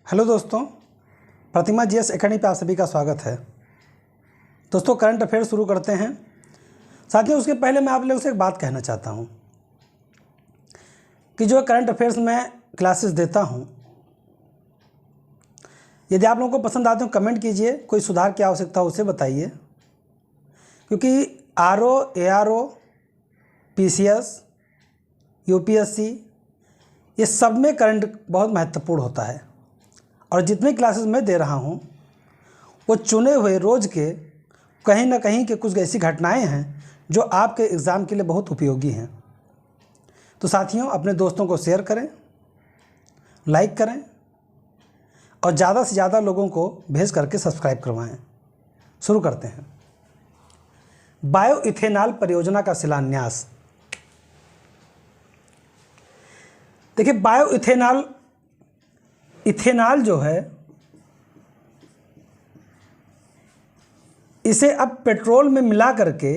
Hello दोस्तों, प्रतिमा GS academy पे आप सभी का स्वागत है। दोस्तों, करंट अफेयर शुरू करते हैं। साथियों, उसके पहले मैं आप लोगों से एक बात कहना चाहता हूं कि जो करंट अफेयर्स मैं क्लासेस देता हूं, यदि आप लोगों को पसंद आते हो कमेंट कीजिए, कोई सुधार की आवश्यकता हो उसे बताइए। क्योंकि आरओ, एआरओ, पीसीएस, यूपीएससी ये सब में करंट बहुत महत्वपूर्ण होता है और जितने क्लासेस मैं दे रहा हूँ वो चुने हुए रोज़ के कहीं ना कहीं के कुछ ऐसी घटनाएं हैं जो आपके एग्ज़ाम के लिए बहुत उपयोगी हैं। तो साथियों, अपने दोस्तों को शेयर करें, लाइक करें और ज़्यादा से ज़्यादा लोगों को भेज करके सब्सक्राइब करवाएं। शुरू करते हैं। बायो इथेनॉल परियोजना का शिलान्यास। देखिए, बायो इथेनॉल जो है इसे अब पेट्रोल में मिला करके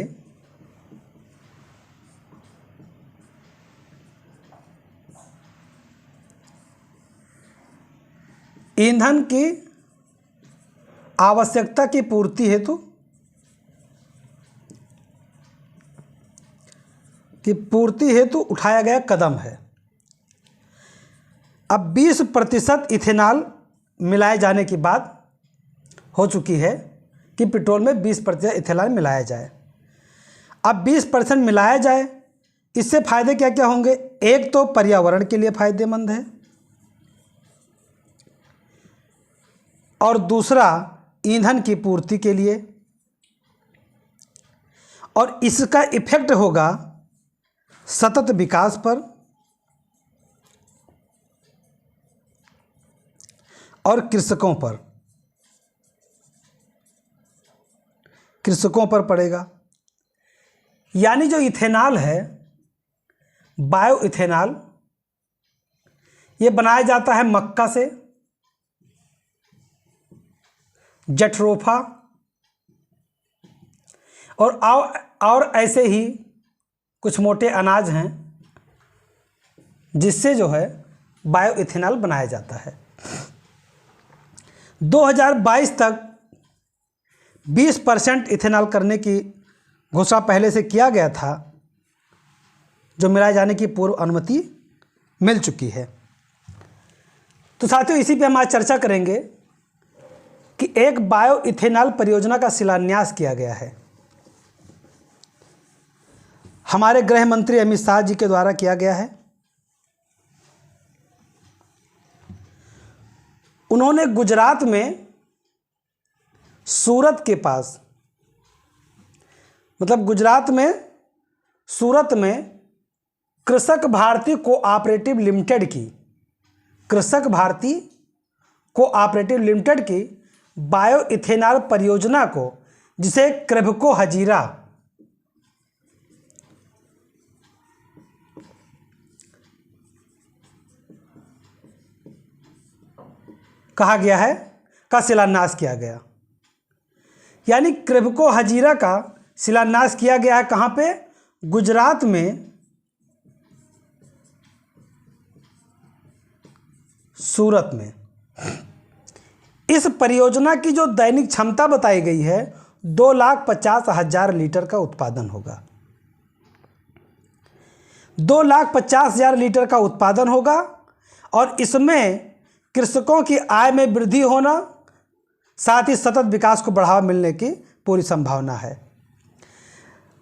ईंधन की आवश्यकता की पूर्ति हेतु उठाया गया कदम है। अब 20% इथेनॉल मिलाए जाने की बात हो चुकी है कि पेट्रोल में 20% इथेनॉल मिलाया जाए। अब 20% मिलाया जाए, इससे फ़ायदे क्या क्या होंगे? एक तो पर्यावरण के लिए फ़ायदेमंद है और दूसरा ईंधन की पूर्ति के लिए, और इसका इफेक्ट होगा सतत विकास पर और कृषकों पर पड़ेगा। यानी जो इथेनॉल है, बायो इथेनॉल, ये बनाया जाता है मक्का से, जट्रोफा और ऐसे ही कुछ मोटे अनाज हैं जिससे जो है बायो इथेनॉल बनाया जाता है। 2022 तक 20% इथेनॉल करने की घोषणा पहले से किया गया था, जो मिलाए जाने की पूर्व अनुमति मिल चुकी है। तो साथियों, इसी पे हम आज चर्चा करेंगे कि एक बायो इथेनॉल परियोजना का शिलान्यास किया गया है। हमारे गृह मंत्री अमित शाह जी के द्वारा किया गया है। उन्होंने गुजरात में सूरत के पास, मतलब गुजरात में सूरत में कृषक भारती कोऑपरेटिव लिमिटेड की बायो इथेनॉल परियोजना को, जिसे क्रेभको हजीरा कहा गया है, का शिलान्यास किया गया। यानी क्रेभको हजीरा का शिलान्यास किया गया है कहाँ पे? गुजरात में सूरत में। इस परियोजना की जो दैनिक क्षमता बताई गई है 2,50,000 लीटर का उत्पादन होगा। 2,50,000 लीटर का उत्पादन होगा और इसमें कृषकों की आय में वृद्धि होना, साथ ही सतत विकास को बढ़ावा मिलने की पूरी संभावना है।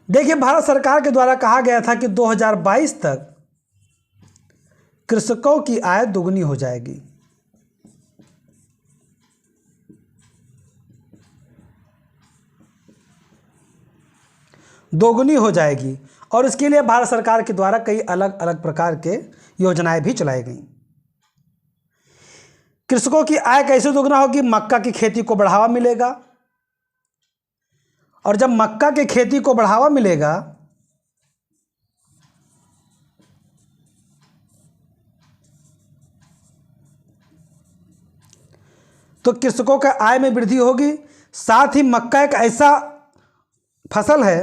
देखिए, भारत सरकार के द्वारा कहा गया था कि 2022 तक कृषकों की आय दुगनी हो जाएगी। और इसके लिए भारत सरकार के द्वारा कई अलग अलग प्रकार के योजनाएं भी चलाई गई। कृषकों की आय कैसे दोगुना होगी? मक्का की खेती को बढ़ावा मिलेगा, और जब मक्का की खेती को बढ़ावा मिलेगा तो कृषकों का आय में वृद्धि होगी। साथ ही मक्का एक ऐसा फसल है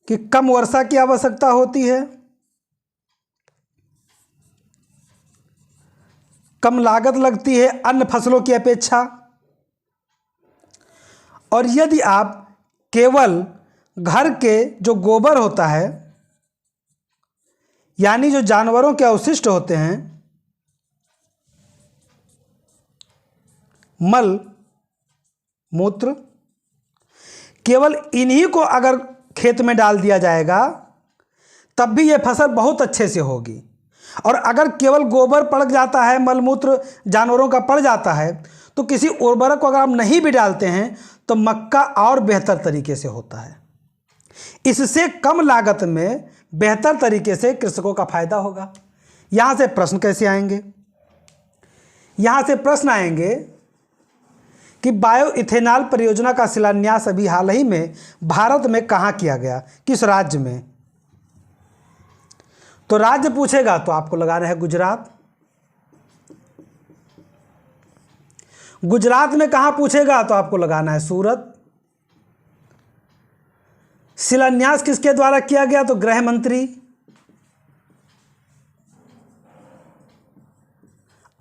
कि कम वर्षा की आवश्यकता होती है कम लागत लगती है अन्य फसलों की अपेक्षा। और यदि आप केवल घर के जो गोबर होता है, यानी जो जानवरों के अवशिष्ट होते हैं, मल मूत्र, केवल इन्हीं को अगर खेत में डाल दिया जाएगा तब भी यह फसल बहुत अच्छे से होगी। और अगर केवल गोबर पड़ जाता है, मलमूत्र जानवरों का पड़ जाता है, तो किसी उर्वरक को अगर आप नहीं भी डालते हैं तो मक्का और बेहतर तरीके से होता है। इससे कम लागत में बेहतर तरीके से कृषकों का फायदा होगा। यहाँ से प्रश्न कैसे आएंगे? यहाँ से प्रश्न आएंगे कि बायो इथेनॉल परियोजना का शिलान्यास अभी हाल ही में भारत में कहाँ किया गया, किस राज्य में? तो राज्य पूछेगा तो आपको लगाना है गुजरात। गुजरात में कहाँ पूछेगा तो आपको लगाना है सूरत। शिलान्यास किसके द्वारा किया गया? तो गृह मंत्री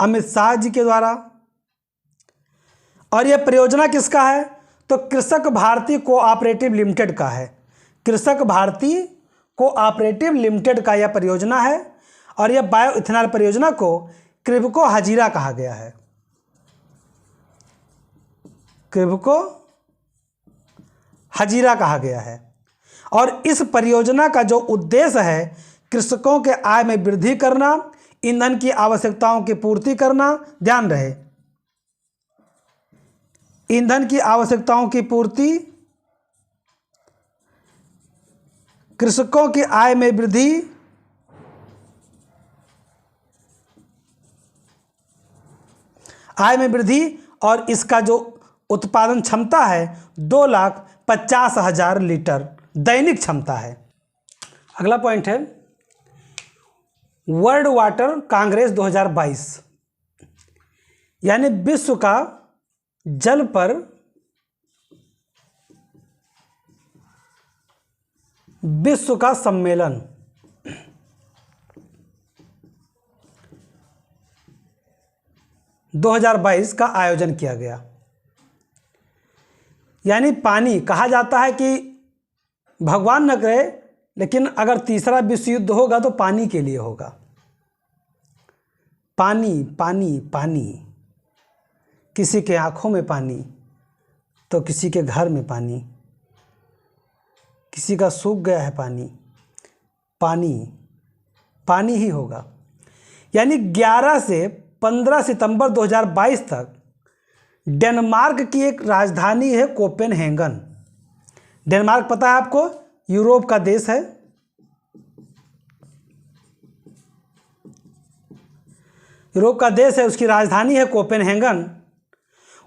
अमित शाह जी के द्वारा। और यह परियोजना किसका है? तो कृषक भारती कोऑपरेटिव लिमिटेड का है। कृषक भारती कोऑपरेटिव लिमिटेड का यह परियोजना है। और यह बायो इथेनॉल परियोजना को क्रिब्को हजीरा कहा गया है। क्रिब्को हजीरा कहा गया है। और इस परियोजना का जो उद्देश्य है, कृषकों के आय में वृद्धि करना, ईंधन की आवश्यकताओं की पूर्ति करना, ध्यान रहे, ईंधन की आवश्यकताओं की पूर्ति, कृषकों की आय में वृद्धि, और इसका जो उत्पादन क्षमता है 2,50,000 लीटर दैनिक क्षमता है। अगला पॉइंट है वर्ल्ड वाटर कांग्रेस 2022, यानी विश्व का जल पर विश्व का सम्मेलन 2022 का आयोजन किया गया। यानी पानी कहा जाता है कि भगवान न करे, लेकिन अगर तीसरा विश्व युद्ध होगा तो पानी के लिए होगा। पानी पानी पानी, किसी के आंखों में पानी तो किसी के घर में पानी, किसी का सूख गया है पानी, पानी पानी ही होगा। यानी 11 से 15 सितंबर 2022 तक डेनमार्क की एक राजधानी है कोपेनहेगन। डेनमार्क पता है आपको, यूरोप का देश है। यूरोप का देश है, उसकी राजधानी है कोपेनहेगन।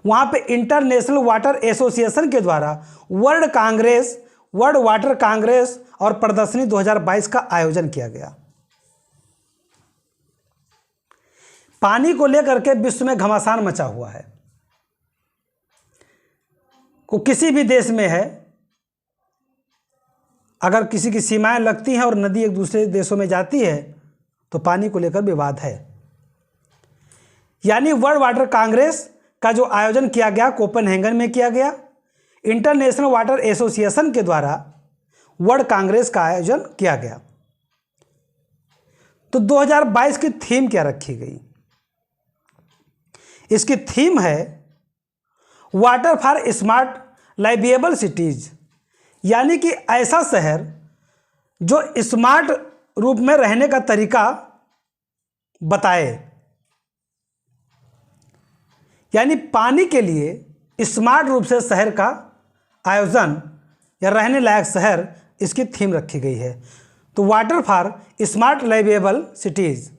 वहाँ पे इंटरनेशनल वाटर एसोसिएशन के द्वारा वर्ल्ड वाटर कांग्रेस और प्रदर्शनी 2022 का आयोजन किया गया। पानी को लेकर के विश्व में घमासान मचा हुआ है। को किसी भी देश में है, अगर किसी की सीमाएं लगती हैं और नदी एक दूसरे देशों में जाती है तो पानी को लेकर विवाद है। यानी वर्ल्ड वाटर कांग्रेस का जो आयोजन किया गया कोपेनहेगन में किया गया। इंटरनेशनल वाटर एसोसिएशन के द्वारा वर्ल्ड कांग्रेस का आयोजन किया गया। तो 2022 की थीम क्या रखी गई? इसकी थीम है वाटर फॉर स्मार्ट लाइवेबल सिटीज, यानी कि ऐसा शहर जो स्मार्ट रूप में रहने का तरीका बताए। यानी पानी के लिए स्मार्ट रूप से शहर का आयोजन या रहने लायक शहर, इसकी थीम रखी गई है। तो वाटर फॉर स्मार्ट लाइवेबल सिटीज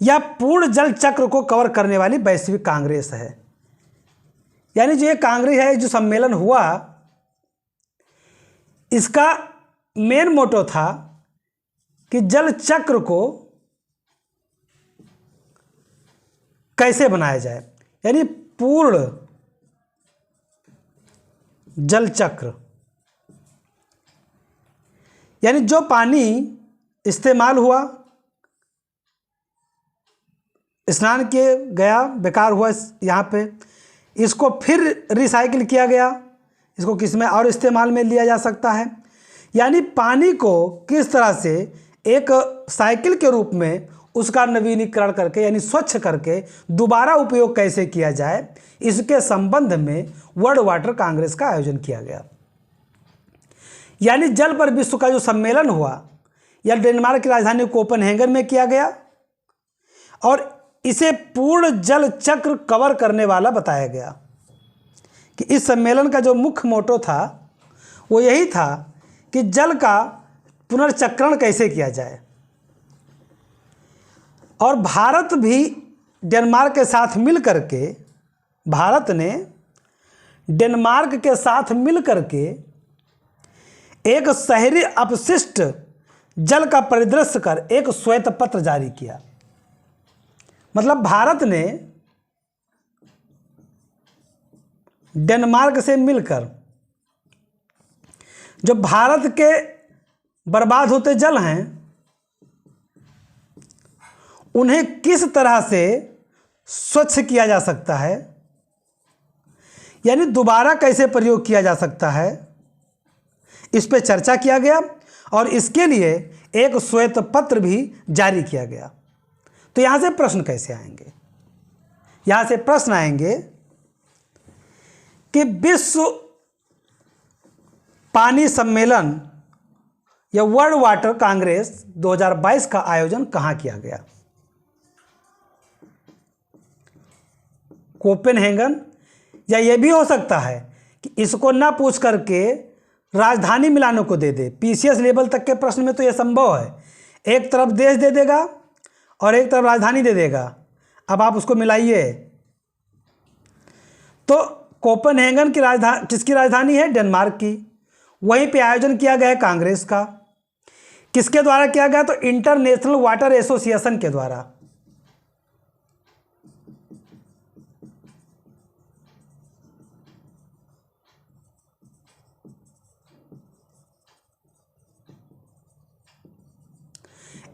या पूर्ण जल चक्र को कवर करने वाली वैश्विक कांग्रेस है। यानी जो ये कांग्रेस है, जो सम्मेलन हुआ, इसका मेन मोटो था कि जल चक्र को कैसे बनाया जाए, यानी पूर्ण जल चक्र। यानी जो पानी इस्तेमाल हुआ स्नान किए गया, बेकार हुआ यहाँ पे, इसको फिर रिसाइकिल किया गया, इसको किस में और इस्तेमाल में लिया जा सकता है। यानी पानी को किस तरह से एक साइकिल के रूप में उसका नवीनीकरण करके यानी स्वच्छ करके दोबारा उपयोग कैसे किया जाए, इसके संबंध में वर्ल्ड वाटर कांग्रेस का आयोजन किया गया। यानी जल पर विश्व का जो सम्मेलन हुआ यह डेनमार्क की राजधानी कोपेनहेगन में किया गया और इसे पूर्ण जल चक्र कवर करने वाला बताया गया कि इस सम्मेलन का जो मुख्य मोटो था वो यही था कि जल का पुनर्चक्रण कैसे किया जाए। और भारत भी डेनमार्क के साथ मिल करके, भारत ने डेनमार्क के साथ मिल करके एक शहरी अपशिष्ट जल का परिदृश्य कर एक श्वेत पत्र जारी किया। मतलब भारत ने डेनमार्क से मिलकर जो भारत के बर्बाद होते जल हैं उन्हें किस तरह से स्वच्छ किया जा सकता है, यानी दोबारा कैसे प्रयोग किया जा सकता है, इस पे चर्चा किया गया और इसके लिए एक श्वेत पत्र भी जारी किया गया। तो यहाँ से प्रश्न कैसे आएंगे? यहाँ से प्रश्न आएंगे कि विश्व पानी सम्मेलन या वर्ल्ड वाटर कांग्रेस 2022 का आयोजन कहाँ किया गया? कोपेनहेगन, या यह भी हो सकता है कि इसको ना पूछ करके राजधानी मिलाने को दे दे। पीसीएस लेवल तक के प्रश्न में तो यह संभव है, एक तरफ देश दे देगा और एक तरफ राजधानी दे देगा, अब आप उसको मिलाइए। तो कोपेनहेगन की राजधानी, किसकी राजधानी है? डेनमार्क की। वहीं पे आयोजन किया गया है कांग्रेस का। किसके द्वारा किया गया? तो इंटरनेशनल वाटर एसोसिएशन के द्वारा।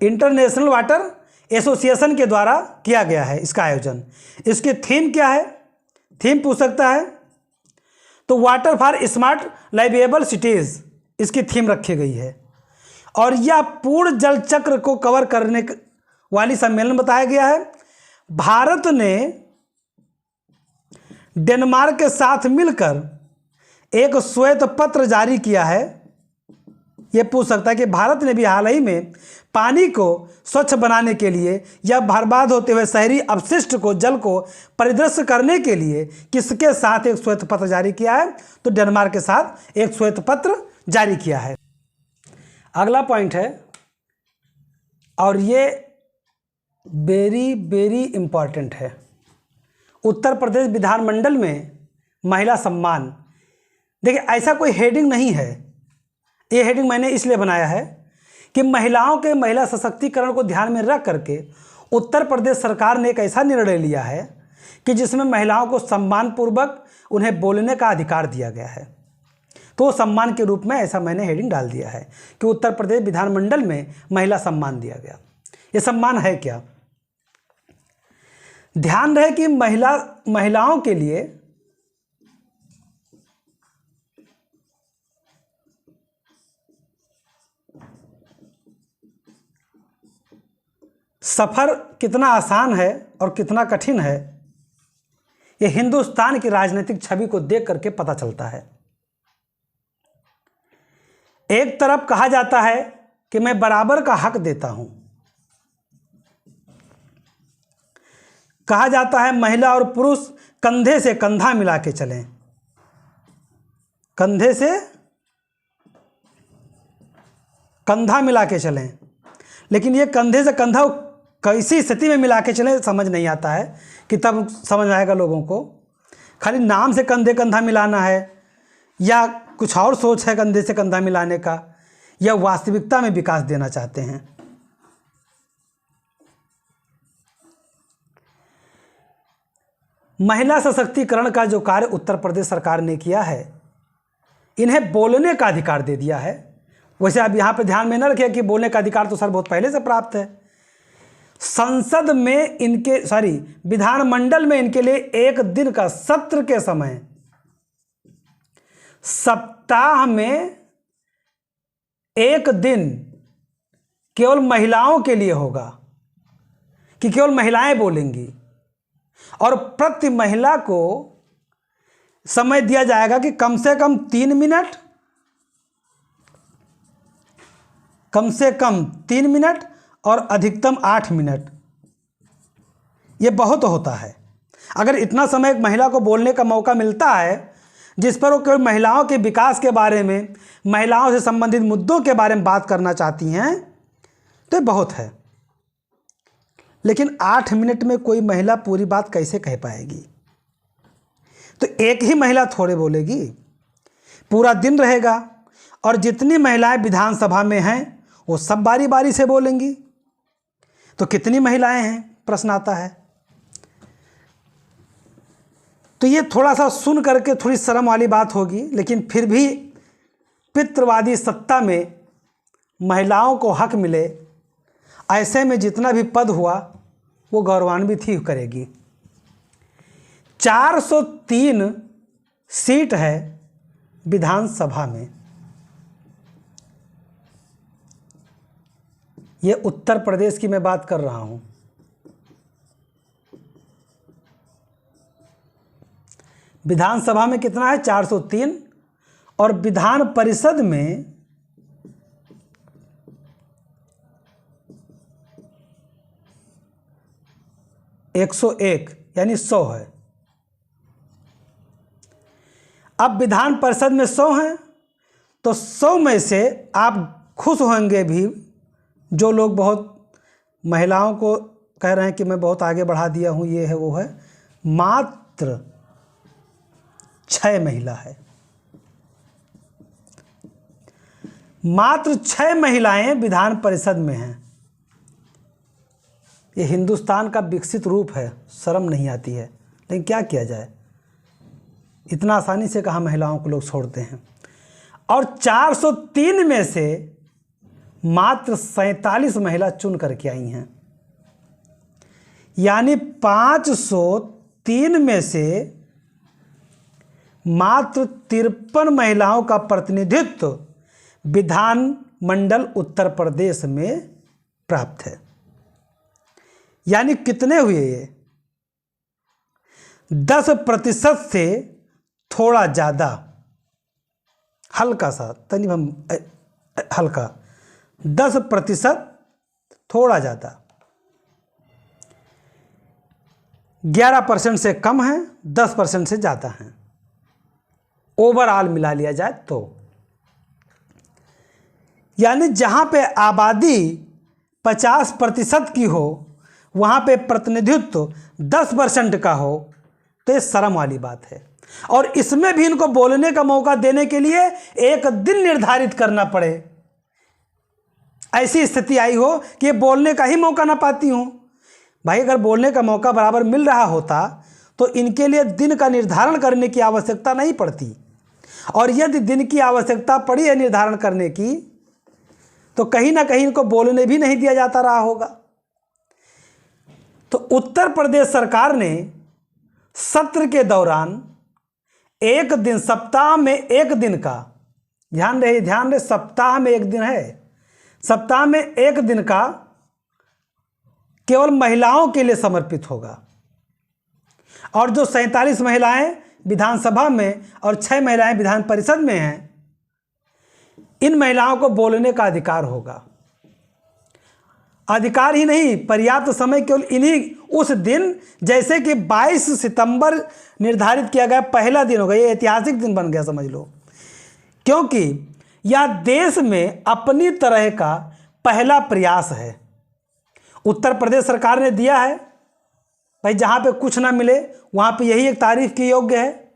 इंटरनेशनल वाटर एसोसिएशन के द्वारा किया गया है इसका आयोजन। इसकी थीम क्या है? थीम पूछ सकता है तो वाटर फॉर स्मार्ट लाइवेबल सिटीज इसकी थीम रखी गई है। और यह पूर्ण जल चक्र को कवर करने वाली सम्मेलन बताया गया है। भारत ने डेनमार्क के साथ मिलकर एक श्वेत पत्र जारी किया है। यह पूछ सकता है कि भारत ने भी हाल ही में पानी को स्वच्छ बनाने के लिए या बर्बाद होते हुए शहरी अपशिष्ट को, जल को परिदृश्य करने के लिए किसके साथ एक श्वेत पत्र जारी किया है? तो डेनमार्क के साथ एक श्वेत पत्र जारी किया है। अगला पॉइंट है और ये वेरी वेरी इंपॉर्टेंट है। उत्तर प्रदेश विधानमंडल में महिला सम्मान। देखिए, ऐसा कोई हेडिंग नहीं है, ये हेडिंग मैंने इसलिए बनाया है कि महिलाओं के महिला सशक्तिकरण को ध्यान में रख करके उत्तर प्रदेश सरकार ने एक ऐसा निर्णय लिया है कि जिसमें महिलाओं को सम्मानपूर्वक उन्हें बोलने का अधिकार दिया गया है। तो सम्मान के रूप में ऐसा मैंने हेडिंग डाल दिया है कि उत्तर प्रदेश विधानमंडल में महिला सम्मान दिया गया। ये सम्मान है क्या? ध्यान रहे कि महिलाओं के लिए सफ़र कितना आसान है और कितना कठिन है, ये हिंदुस्तान की राजनीतिक छवि को देख करके पता चलता है। एक तरफ कहा जाता है कि मैं बराबर का हक देता हूं, कहा जाता है महिला और पुरुष कंधे से कंधा मिला के चलें, कंधे से कंधा मिला के चलें, लेकिन ये कंधे से कंधा कैसी स्थिति में मिला के चलें समझ नहीं आता है कि तब समझ आएगा लोगों को। खाली नाम से कंधे कंधा मिलाना है या कुछ और सोच है कंधे से कंधा मिलाने का, या वास्तविकता में विकास देना चाहते हैं? महिला सशक्तिकरण का जो कार्य उत्तर प्रदेश सरकार ने किया है, इन्हें बोलने का अधिकार दे दिया है। वैसे आप यहाँ पे ध्यान में न रखिए कि बोलने का अधिकार तो सर बहुत पहले से प्राप्त है। संसद में इनके विधानमंडल में इनके लिए एक दिन का सत्र के समय सप्ताह में एक दिन केवल महिलाओं के लिए होगा कि केवल महिलाएं बोलेंगी, और प्रति महिला को समय दिया जाएगा कि कम से कम 3 मिनट, और अधिकतम 8 मिनट। ये बहुत होता है। अगर इतना समय एक महिला को बोलने का मौका मिलता है जिस पर वो केवल महिलाओं के विकास के बारे में, महिलाओं से संबंधित मुद्दों के बारे में बात करना चाहती हैं, तो ये बहुत है। लेकिन 8 मिनट में कोई महिला पूरी बात कैसे कह पाएगी? तो एक ही महिला थोड़े बोलेगी, पूरा दिन रहेगा, और जितनी महिलाएं विधानसभा में हैं वो सब बारी बारी से बोलेंगी। तो कितनी महिलाएं हैं, प्रश्न आता है। तो ये थोड़ा सा सुन करके थोड़ी शर्म वाली बात होगी, लेकिन फिर भी पितृवादी सत्ता में महिलाओं को हक मिले, ऐसे में जितना भी पद हुआ वो गौरवान्वित ही करेगी। 403 सीट है विधानसभा में। ये उत्तर प्रदेश की मैं बात कर रहा हूं। विधानसभा में कितना है? 403, और विधान परिषद में 101 यानी 100 है। अब विधान परिषद में 100 हैं, तो 100 में से आप खुश होंगे भी, जो लोग बहुत महिलाओं को कह रहे हैं कि मैं बहुत आगे बढ़ा दिया हूं, ये है वो है, मात्र 6 महिला है। मात्र 6 महिलाएं विधान परिषद में हैं। ये हिंदुस्तान का विकसित रूप है, शर्म नहीं आती है, लेकिन क्या किया जाए, इतना आसानी से कहाँ महिलाओं को लोग छोड़ते हैं। और 403 में से मात्र 47 महिला चुन करके आई हैं, यानी 503 में से मात्र 53 महिलाओं का प्रतिनिधित्व विधानमंडल उत्तर प्रदेश में प्राप्त है। यानी कितने हुए ये? 10% से थोड़ा ज़्यादा, हल्का सा, तनी हम हल्का 10% थोड़ा ज़्यादा, 11% से कम है, 10% से ज़्यादा है। ओवरऑल मिला लिया जाए तो यानी जहाँ पे आबादी 50% की हो, वहाँ पे प्रतिनिधित्व 10% का हो, तो ये शर्म वाली बात है। और इसमें भी इनको बोलने का मौका देने के लिए एक दिन निर्धारित करना पड़े। ऐसी स्थिति आई हो कि ये बोलने का ही मौका ना पाती हूँ। भाई, अगर बोलने का मौका बराबर मिल रहा होता तो इनके लिए दिन का निर्धारण करने की आवश्यकता नहीं पड़ती। और यदि दिन की आवश्यकता पड़ी है निर्धारण करने की, तो कहीं ना कहीं इनको बोलने भी नहीं दिया जाता रहा होगा। तो उत्तर प्रदेश सरकार ने सत्र के दौरान एक दिन, सप्ताह में एक दिन का, ध्यान रहे, सप्ताह में एक दिन है, सप्ताह में एक दिन का केवल महिलाओं के लिए समर्पित होगा। और जो 47 महिलाएं विधानसभा में और 6 महिलाएं विधान परिषद में हैं, इन महिलाओं को बोलने का अधिकार होगा। अधिकार ही नहीं, पर्याप्त समय केवल इन्हीं उस दिन, जैसे कि 22 सितंबर निर्धारित किया गया पहला दिन होगा। ये ऐतिहासिक दिन बन गया समझ लो, क्योंकि यह देश में अपनी तरह का पहला प्रयास है। उत्तर प्रदेश सरकार ने दिया है भाई, जहाँ पे कुछ ना मिले वहाँ पे यही एक तारीफ की योग्य है।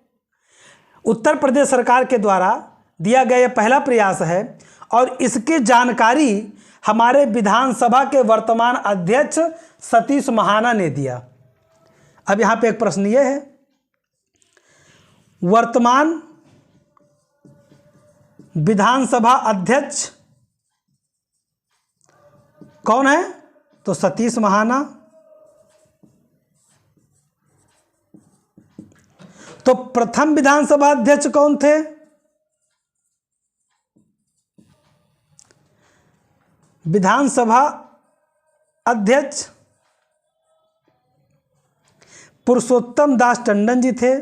उत्तर प्रदेश सरकार के द्वारा दिया गया यह पहला प्रयास है, और इसकी जानकारी हमारे विधानसभा के वर्तमान अध्यक्ष सतीश महाना ने दिया। अब यहाँ पे एक प्रश्न ये है, वर्तमान विधानसभा अध्यक्ष कौन है? तो सतीश महाना। तो प्रथम विधानसभा अध्यक्ष कौन थे? विधानसभा अध्यक्ष पुरुषोत्तम दास टंडन जी थे।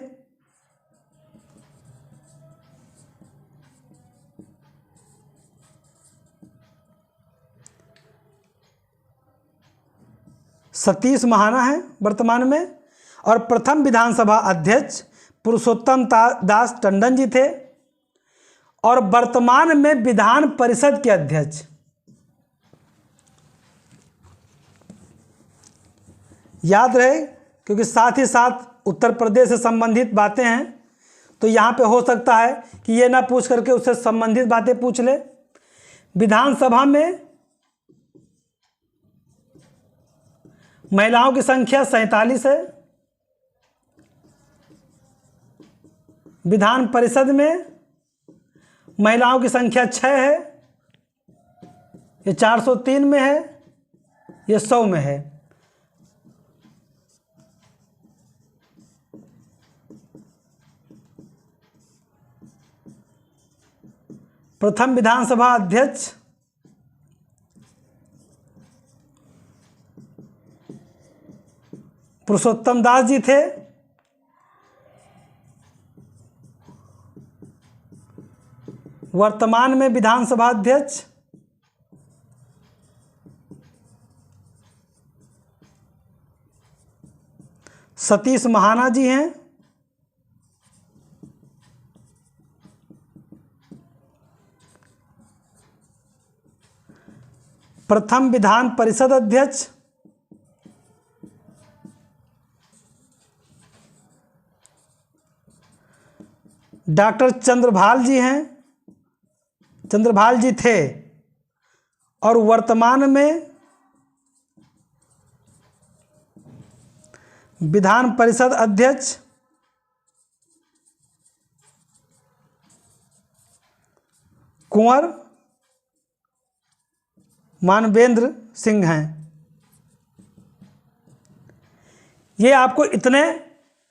सतीश महाना है वर्तमान में। और प्रथम विधानसभा अध्यक्ष पुरुषोत्तम दास टंडन जी थे। और वर्तमान में विधान परिषद के अध्यक्ष याद रहे, क्योंकि साथ ही साथ उत्तर प्रदेश से संबंधित बातें हैं, तो यहाँ पे हो सकता है कि ये ना पूछ करके उससे संबंधित बातें पूछ ले। विधानसभा में महिलाओं की संख्या 47 है। विधान परिषद में महिलाओं की संख्या 6 है। ये 403 में है, ये 100 में है। प्रथम विधानसभा अध्यक्ष पुरुषोत्तम दास जी थे। वर्तमान में विधानसभा अध्यक्ष सतीश महाना जी हैं। प्रथम विधान परिषद अध्यक्ष डॉक्टर चंद्रभाल जी हैं। चंद्रभाल जी थे। और वर्तमान में विधान परिषद अध्यक्ष कुंवर मानवेंद्र सिंह हैं। ये आपको इतने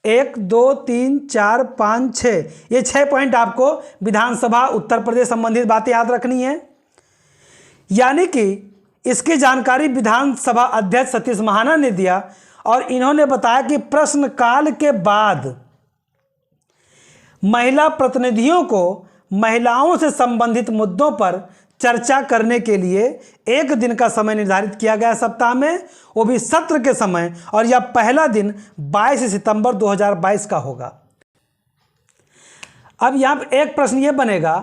1 2 3 4 5 6 ये 6 पॉइंट आपको विधानसभा उत्तर प्रदेश संबंधित बातें याद रखनी है। यानी कि इसकी जानकारी विधानसभा अध्यक्ष सतीश महाना ने दिया और इन्होंने बताया कि प्रश्नकाल के बाद महिला प्रतिनिधियों को महिलाओं से संबंधित मुद्दों पर चर्चा करने के लिए 1 दिन का समय निर्धारित किया गया सप्ताह में, वो भी सत्र के समय, और यह पहला दिन 22 सितंबर 2022 का होगा। अब यहाँ पर एक प्रश्न ये बनेगा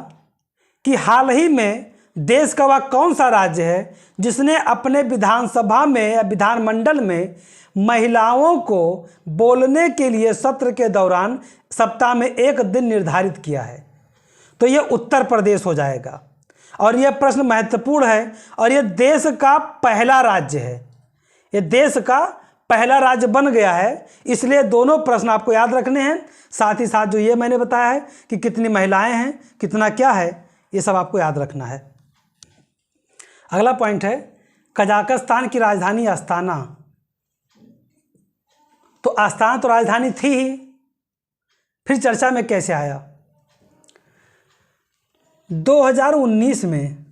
कि हाल ही में देश का वह कौन सा राज्य है जिसने अपने विधानसभा में या विधानमंडल में महिलाओं को बोलने के लिए सत्र के दौरान सप्ताह में 1 दिन निर्धारित किया है? तो यह उत्तर प्रदेश हो जाएगा। और यह प्रश्न महत्वपूर्ण है और यह देश का पहला राज्य है। यह देश का पहला राज्य बन गया है, इसलिए दोनों प्रश्न आपको याद रखने हैं। साथ ही साथ जो ये मैंने बताया है कि कितनी महिलाएं हैं, कितना क्या है, ये सब आपको याद रखना है। अगला पॉइंट है कजाकिस्तान की राजधानी अस्ताना। तो अस्ताना तो राजधानी थी ही, फिर चर्चा में कैसे आया? 2019 में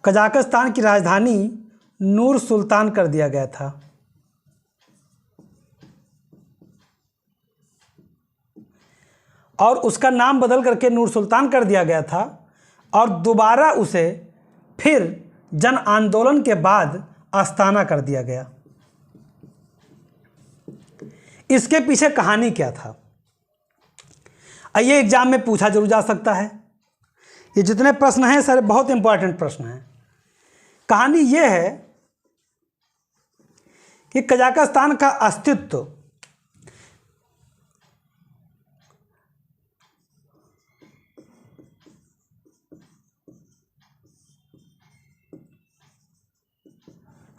कजाकिस्तान की राजधानी नूर सुल्तान कर दिया गया था। और उसका नाम बदल करके नूर सुल्तान कर दिया गया था और दोबारा उसे फिर जन आंदोलन के बाद अस्ताना कर दिया गया। इसके पीछे कहानी क्या था? ये एग्जाम में पूछा जरूर जा सकता है। ये जितने प्रश्न हैं सारे बहुत इंपॉर्टेंट प्रश्न हैं। कहानी ये है कि कजाकिस्तान का अस्तित्व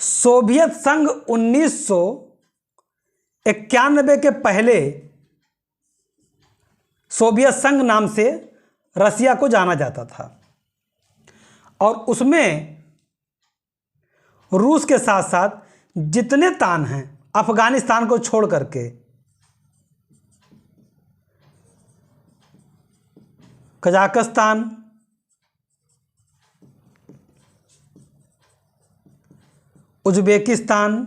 सोवियत संघ 1991 के पहले सोवियत संघ नाम से रसिया को जाना जाता था और उसमें रूस के साथ साथ जितने तान हैं अफगानिस्तान को छोड़ करके, Kazakhstan, Uzbekistan,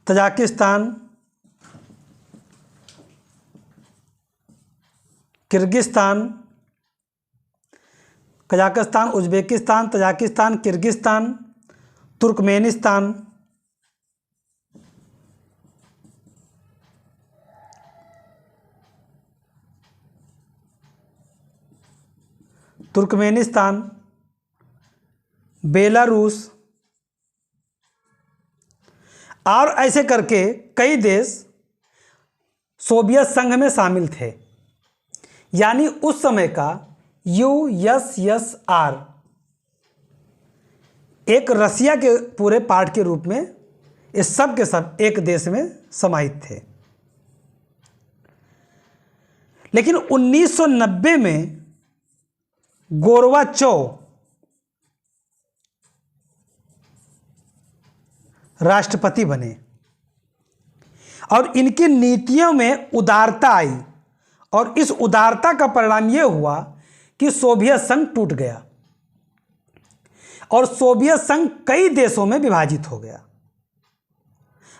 Tajikistan, Kyrgyzstan, Kazakhstan, Uzbekistan, Tajikistan, Kyrgyzstan, Turkmenistan, Belarus और ऐसे करके कई देश सोवियत संघ में शामिल थे। यानी उस समय का USSR एक रसिया के पूरे पार्ट के रूप में ये सब के सब एक देश में समाहित थे। लेकिन 1990 में गोर्बाचोव राष्ट्रपति बने और इनकी नीतियों में उदारता आई और इस उदारता का परिणाम यह हुआ कि सोवियत संघ टूट गया और सोवियत संघ कई देशों में विभाजित हो गया।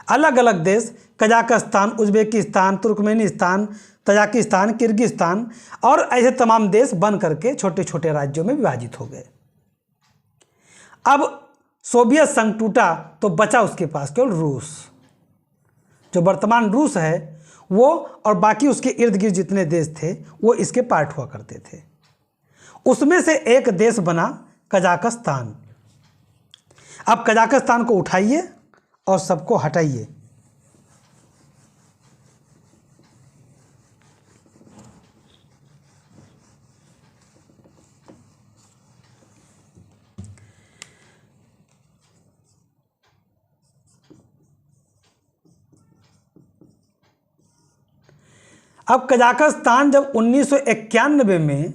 अलग अलग देश Kazakhstan, Uzbekistan, Turkmenistan, Tajikistan, Kyrgyzstan और ऐसे तमाम देश बन करके छोटे छोटे राज्यों में विभाजित हो गए। अब सोवियत संघ टूटा तो बचा उसके पास केवल रूस। जो वर्तमान रूस है वो और बाकी उसके इर्द गिर्द जितने देश थे वो इसके पार्ट हुआ करते थे। उसमें से एक देश बना कजाकिस्तान। अब कजाकिस्तान को उठाइए और सबको हटाइए। अब कजाकिस्तान जब 1991 में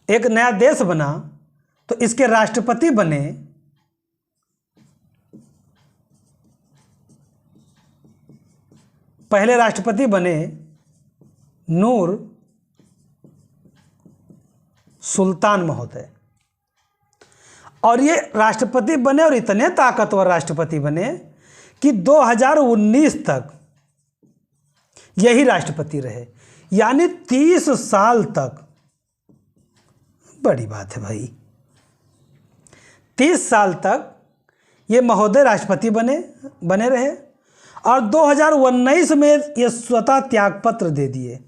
एक नया देश बना तो इसके राष्ट्रपति बने पहले राष्ट्रपति बने नूर सुल्तान महोदय। और ये राष्ट्रपति बने और इतने ताकतवर राष्ट्रपति बने कि 2019 तक यही राष्ट्रपति रहे, यानी 30 साल तक। बड़ी बात है भाई, 30 साल तक ये महोदय राष्ट्रपति बने रहे और 2019 में ये स्वतः त्यागपत्र दे दिए।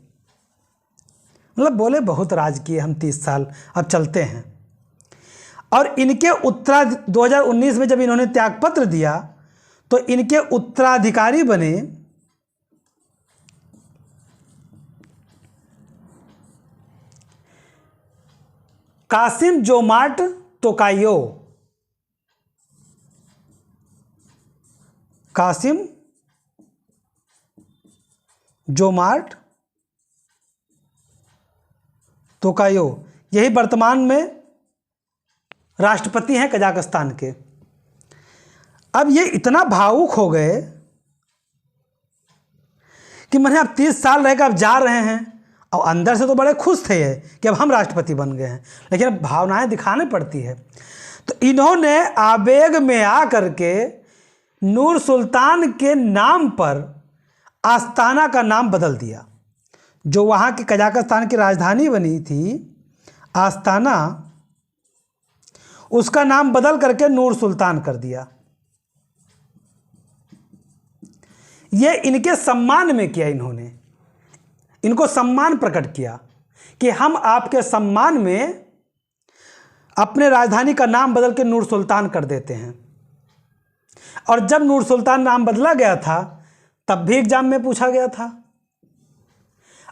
मतलब बोले बहुत राज किए हम 30 साल, अब चलते हैं। और इनके 2019 में जब इन्होंने त्यागपत्र दिया तो इनके उत्तराधिकारी बने कासिम जोमार्ट तोकायो। कासिम जोमार्ट तोकायो यही वर्तमान में राष्ट्रपति हैं कजाकिस्तान के। अब ये इतना भावुक हो गए कि मैंने अब 30 साल रहकर अब जा रहे हैं, और अंदर से तो बड़े खुश थे ये कि अब हम राष्ट्रपति बन गए हैं, लेकिन अब भावनाएं दिखाने पड़ती है। तो इन्होंने आवेग में आकर के नूर सुल्तान के नाम पर आस्ताना का नाम बदल दिया। जो वहाँ की कजाकिस्तान की राजधानी बनी थी आस्ताना, उसका नाम बदल करके नूर सुल्तान कर दिया। ये इनके सम्मान में किया, इन्होंने इनको सम्मान प्रकट किया कि हम आपके सम्मान में अपने राजधानी का नाम बदल के नूर सुल्तान कर देते हैं। और जब नूर सुल्तान नाम बदला गया था तब भी एग्जाम में पूछा गया था।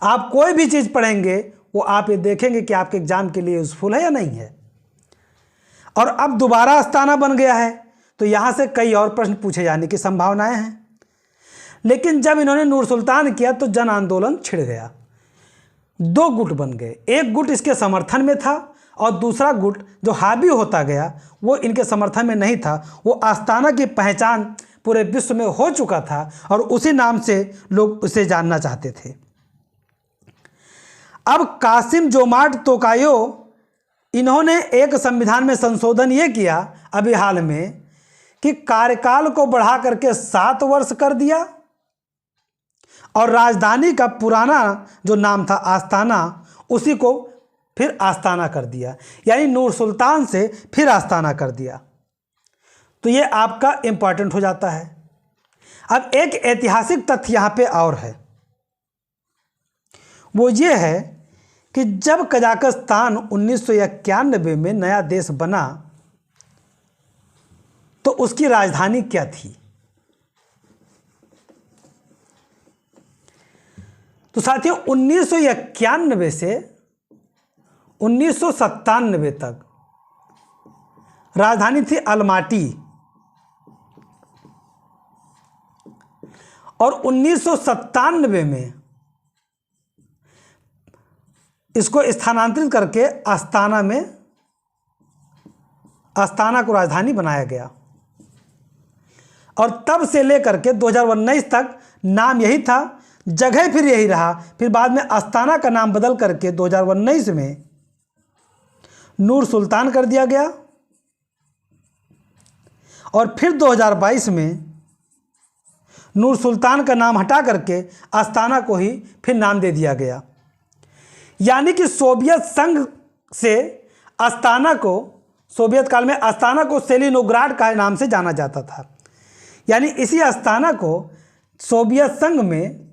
आप कोई भी चीज़ पढ़ेंगे वो आप ये देखेंगे कि आपके एग्जाम के लिए यूजफुल है या नहीं है। और अब दोबारा आस्ताना बन गया है तो यहाँ से कई और प्रश्न पूछे जाने की संभावनाएं हैं। लेकिन जब इन्होंने नूर सुल्तान किया तो जन आंदोलन छिड़ गया। दो गुट बन गए। एक गुट इसके समर्थन में था और दूसरा गुट जो हावी होता गया वो इनके समर्थन में नहीं था। वो आस्ताना की पहचान पूरे विश्व में हो चुका था और उसी नाम से लोग उसे जानना चाहते थे। अब कासिम जोमार्ट तोकायो, इन्होंने एक संविधान में संशोधन ये किया अभी हाल में कि कार्यकाल को बढ़ा करके 7 वर्ष कर दिया और राजधानी का पुराना जो नाम था आस्ताना, उसी को फिर आस्ताना कर दिया, यानी नूर सुल्तान से फिर आस्ताना कर दिया। तो ये आपका इम्पॉर्टेंट हो जाता है। अब एक ऐतिहासिक तथ्य यहाँ पे और है, वो ये है कि जब कजाकिस्तान 1991 में नया देश बना तो उसकी राजधानी क्या थी? तो साथियों 1991 से 1997 तक राजधानी थी अलमाटी और 1997 में इसको स्थानांतरित करके आस्ताना को राजधानी बनाया गया और तब से लेकर के 2019 तक नाम यही था, जगह फिर यही रहा। फिर बाद में आस्ताना का नाम बदल करके 2019 में नूर सुल्तान कर दिया गया और फिर 2022 में नूर सुल्तान का नाम हटा करके आस्ताना को ही फिर नाम दे दिया गया। यानी कि सोवियत संघ से आस्ताना को, सोवियत काल में आस्ताना को सेलिनोग्राड का नाम से जाना जाता था। यानी इसी आस्ताना को सोवियत संघ में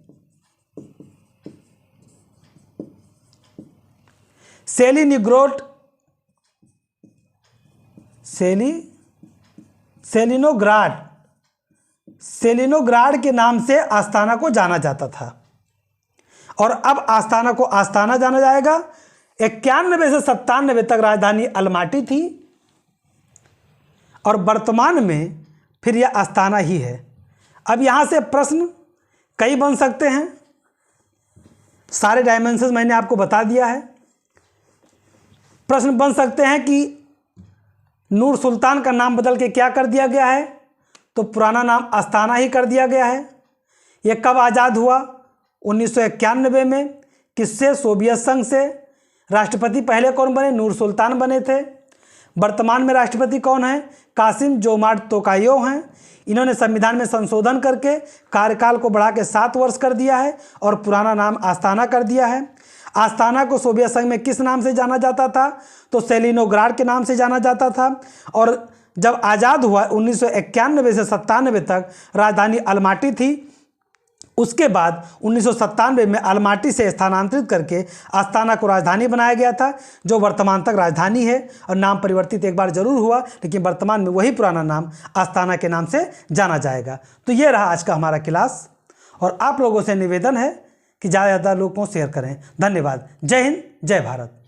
सेलिनोग्राड के नाम से आस्ताना को जाना जाता था और अब आस्ताना को आस्ताना जाना जाएगा। 91 से 97 तक राजधानी अलमाटी थी और वर्तमान में फिर यह आस्ताना ही है। अब यहाँ से प्रश्न कई बन सकते हैं, सारे डायमेंशंस मैंने आपको बता दिया है। प्रश्न बन सकते हैं कि नूर सुल्तान का नाम बदल के क्या कर दिया गया है? तो पुराना नाम आस्ताना ही कर दिया गया है। यह कब आज़ाद हुआ? 1991 में। किससे? सोवियत संघ से। राष्ट्रपति पहले कौन बने? नूर सुल्तान बने थे। वर्तमान में राष्ट्रपति कौन है? कासिम जोमार्ट तोकायो हैं। इन्होंने संविधान में संशोधन करके कार्यकाल को बढ़ा के 7 वर्ष कर दिया है और पुराना नाम आस्ताना कर दिया है। आस्ताना को सोवियत संघ में किस नाम से जाना जाता था? तो सेलिनोग्राड के नाम से जाना जाता था और जब आज़ाद हुआ 1991 से 97 तक राजधानी अलमाटी थी। उसके बाद 1997 में अलमाटी से स्थानांतरित करके आस्ताना को राजधानी बनाया गया था, जो वर्तमान तक राजधानी है। और नाम परिवर्तित एक बार जरूर हुआ, लेकिन वर्तमान में वही पुराना नाम आस्ताना के नाम से जाना जाएगा। तो ये रहा आज का हमारा क्लास और आप लोगों से निवेदन है कि ज़्यादा से ज़्यादा लोगों को शेयर करें। धन्यवाद। जय हिंद, जय भारत।